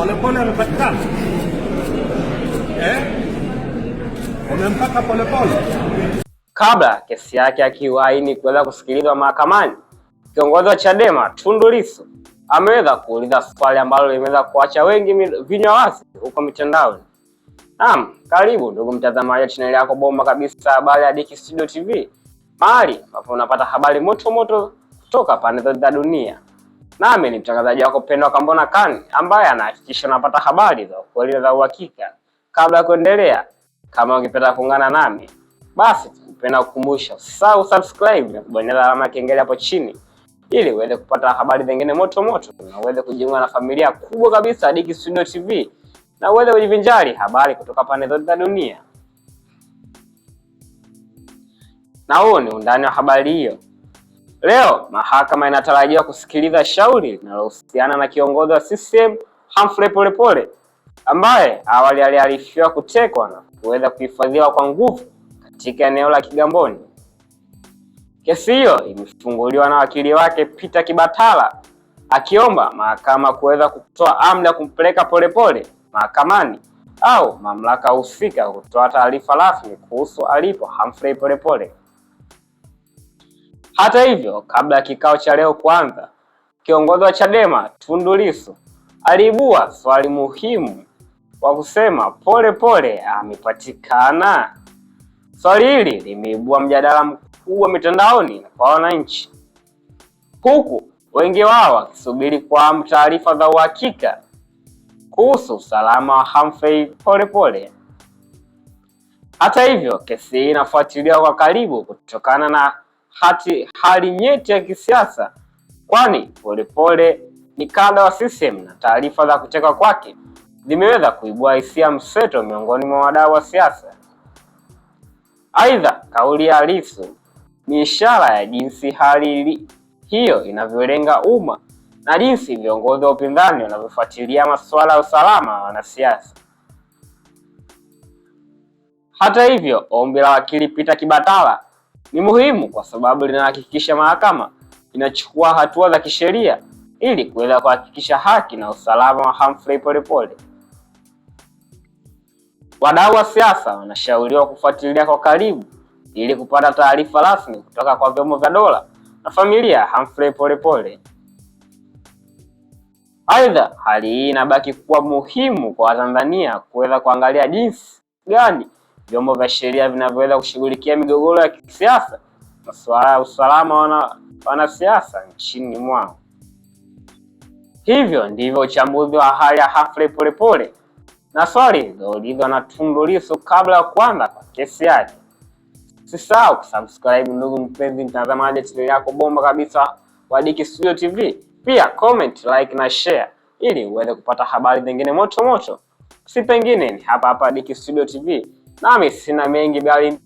Polepole amepatikana wamempata Polepole. Kabla kesi yake ya kiuhaini kuweza kusikilizwa mahakamani, kiongozi wa Chadema Tundu Lissu ameweza kuuliza swali ambalo limeweza kuacha wengi vinywa wazi huko mitandaoni. Naam, karibu ndugu mtazamaji wa channel yako bomba kabisa, habari ya Dicky Studio TV, mahali ambapo unapata habari moto moto kutoka pande zote za dunia. Nami ni mtangazaji wako pendwa Kambona Khan, ambaye anahakikisha unapata habari za ukweli za uhakika. Kabla ya kuendelea, kama ungependa kuungana nami, basi napenda kukumbusha usisahau subscribe na kubonyeza alama ya kengele hapo chini ili uweze kupata habari zingine moto moto na uweze kujiunga na familia kubwa kabisa Dicky Studio TV na uweze kujivinjari habari kutoka pande zote za dunia. Na huo ni undani wa habari hiyo. Leo mahakama inatarajiwa kusikiliza shauri linalohusiana na kiongozi wa CCM Humphrey Polepole ambaye awali aliarifiwa kutekwa na kuweza kuhifadhiwa kwa nguvu katika eneo la Kigamboni. Kesi hiyo imefunguliwa na wakili wake Peter Kibatala akiomba mahakama kuweza kutoa amri ya kumpeleka Polepole mahakamani au mamlaka husika kutoa taarifa rasmi kuhusu alipo Humphrey Polepole. Hata hivyo, kabla ya kikao cha leo kuanza, kiongozi wa Chadema Tundu Lissu aliibua swali muhimu kwa kusema Polepole amepatikana. Swali hili limeibua mjadala mkubwa mitandaoni kwa wananchi, huku wengi wao wakisubiri kwa hamu taarifa za uhakika kuhusu usalama wa Humphrey Polepole. Hata hivyo, kesi hii inafuatiliwa kwa karibu kutokana na hali nyeti ya kisiasa, kwani Polepole ni kada wa CCM na taarifa za kutekwa kwake zimeweza kuibua hisia mseto miongoni mwa wadau wa siasa. Aidha, kauli ya Lissu ni ishara ya jinsi hali hiyo inavyolenga umma na jinsi viongozi wa upinzani wanavyofuatilia masuala ya usalama wa wanasiasa. Hata hivyo, ombi la wakili Peter Kibatala ni muhimu kwa sababu linahakikisha mahakama inachukua hatua za kisheria ili kuweza kuhakikisha haki na usalama wa Humphrey Polepole. Wadau wa siasa wanashauriwa kufuatilia kwa karibu ili kupata taarifa rasmi kutoka kwa vyombo vya dola na familia ya Humphrey Polepole. Aidha, hali hii inabaki kuwa muhimu kwa Watanzania kuweza kuangalia jinsi gani vyombo vya sheria vinavyoweza kushughulikia migogoro ya kisiasa, masuala ya usalama wa wanasiasa nchini mwao. Hivyo ndivyo uchambuzi wa hali ya Humphrey Polepole na swali lililoulizwa na Tundu Lissu kabla ya kuanza kwa kesi yake. Usisahau kusubscribe ndugu mpenzi mtazamaji channel yako bomba kabisa wa Dicky Studio TV. Pia comment, like na share ili uweze kupata habari zingine moto moto. Si pengine ni hapa Dicky Studio TV. Nami sina mengi bali